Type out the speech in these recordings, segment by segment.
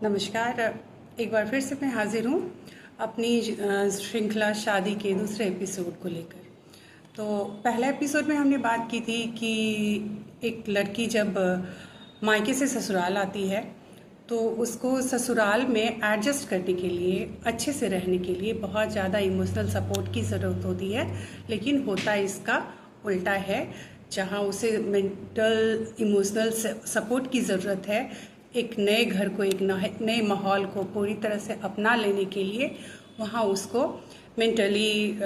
नमस्कार। एक बार फिर से मैं हाजिर हूँ अपनी श्रृंखला शादी के दूसरे एपिसोड को लेकर। तो पहला एपिसोड में हमने बात की थी कि एक लड़की जब मायके से ससुराल आती है तो उसको ससुराल में एडजस्ट करने के लिए, अच्छे से रहने के लिए बहुत ज़्यादा इमोशनल सपोर्ट की ज़रूरत होती है। लेकिन होता इसका उल्टा है। जहाँ उसे मेंटल इमोशनल सपोर्ट की ज़रूरत है, एक नए घर को, एक नए माहौल को पूरी तरह से अपना लेने के लिए, वहाँ उसको मेंटली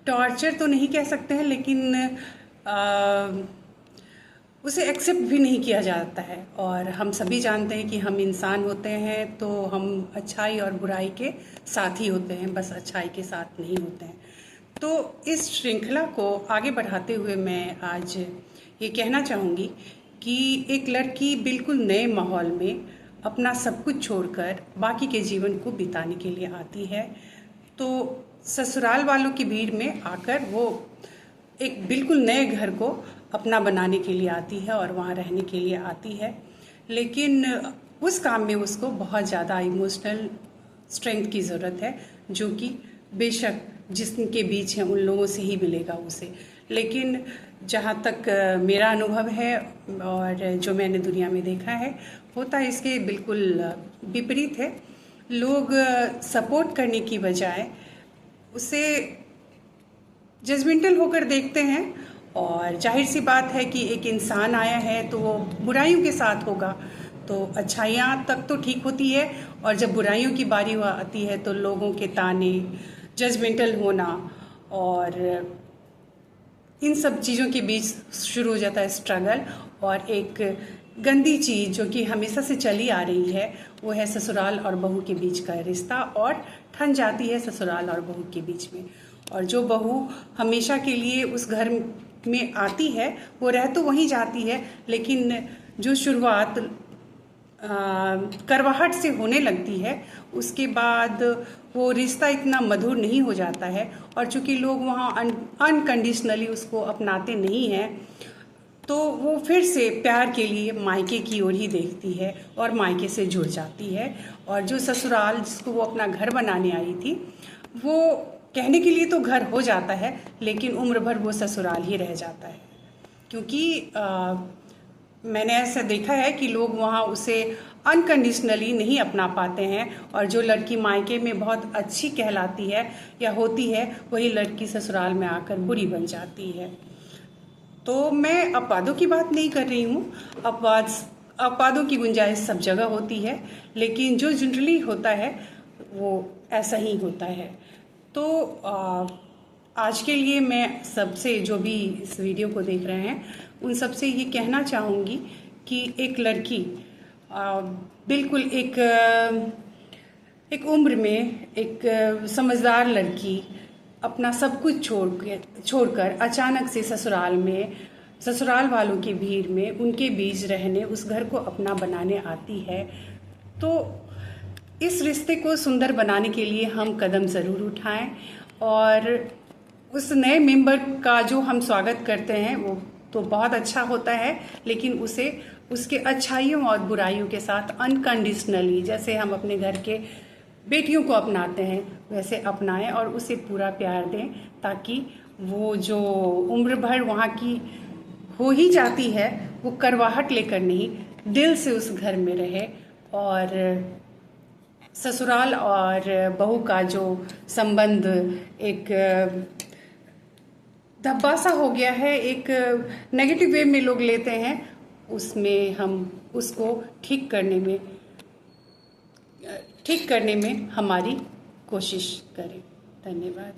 टॉर्चर तो नहीं कह सकते हैं, लेकिन उसे एक्सेप्ट भी नहीं किया जाता है। और हम सभी जानते हैं कि हम इंसान होते हैं तो हम अच्छाई और बुराई के साथ ही होते हैं, बस अच्छाई के साथ नहीं होते हैं। तो इस श्रृंखला को आगे बढ़ाते हुए मैं आज ये कहना चाहूँगी कि एक लड़की बिल्कुल नए माहौल में अपना सब कुछ छोड़कर बाकी के जीवन को बिताने के लिए आती है। तो ससुराल वालों की भीड़ में आकर वो एक बिल्कुल नए घर को अपना बनाने के लिए आती है और वहाँ रहने के लिए आती है। लेकिन उस काम में उसको बहुत ज़्यादा इमोशनल स्ट्रेंथ की ज़रूरत है, जो कि बेशक जिसके बीच है उन लोगों से ही मिलेगा उसे। लेकिन जहाँ तक मेरा अनुभव है और जो मैंने दुनिया में देखा है, होता इसके बिल्कुल विपरीत है। लोग सपोर्ट करने की बजाय उसे जजमेंटल होकर देखते हैं। और जाहिर सी बात है कि एक इंसान आया है तो वो बुराइयों के साथ होगा, तो अच्छाइयाँ तक तो ठीक होती है, और जब बुराइयों की बारी आती है तो लोगों के ताने, जजमेंटल होना और इन सब चीज़ों के बीच शुरू हो जाता है स्ट्रगल। और एक गंदी चीज़ जो कि हमेशा से चली आ रही है, वो है ससुराल और बहू के बीच का रिश्ता, और ठन जाती है ससुराल और बहू के बीच में। और जो बहू हमेशा के लिए उस घर में आती है वो रह तो वहीं जाती है, लेकिन जो शुरुआत करवाहट से होने लगती है उसके बाद वो रिश्ता इतना मधुर नहीं हो जाता है। और चूंकि लोग वहाँ अनकंडीशनली उसको अपनाते नहीं हैं, तो वो फिर से प्यार के लिए मायके की ओर ही देखती है और मायके से जुड़ जाती है। और जो ससुराल जिसको वो अपना घर बनाने आई थी, वो कहने के लिए तो घर हो जाता है, लेकिन उम्र भर वो ससुराल ही रह जाता है। क्योंकि मैंने ऐसा देखा है कि लोग वहाँ उसे अनकंडीशनली नहीं अपना पाते हैं, और जो लड़की मायके में बहुत अच्छी कहलाती है या होती है, वही लड़की ससुराल में आकर बुरी बन जाती है। तो मैं अपवादों की बात नहीं कर रही हूँ, अपवादों की गुंजाइश सब जगह होती है, लेकिन जो जनरली होता है वो ऐसा ही होता है। तो आज के लिए मैं सबसे, जो भी इस वीडियो को देख रहे हैं, उन सबसे ये कहना चाहूँगी कि एक लड़की बिल्कुल एक उम्र में एक समझदार लड़की अपना सब कुछ छोड़कर अचानक से ससुराल वालों की भीड़ में उनके बीच रहने, उस घर को अपना बनाने आती है। तो इस रिश्ते को सुंदर बनाने के लिए हम कदम ज़रूर उठाएं, और उस नए मेंबर का जो हम स्वागत करते हैं वो तो बहुत अच्छा होता है, लेकिन उसे उसके अच्छाइयों और बुराइयों के साथ अनकंडीशनली, जैसे हम अपने घर के बेटियों को अपनाते हैं, वैसे अपनाएं और उसे पूरा प्यार दें, ताकि वो जो उम्र भर वहाँ की हो ही जाती है, वो करवाहट लेकर नहीं, दिल से उस घर में रहे। और ससुराल और बहू का जो संबंध एक धब्बा सा हो गया है, एक नेगेटिव वे में लोग लेते हैं, उसमें हम उसको ठीक करने में हमारी कोशिश करें। धन्यवाद।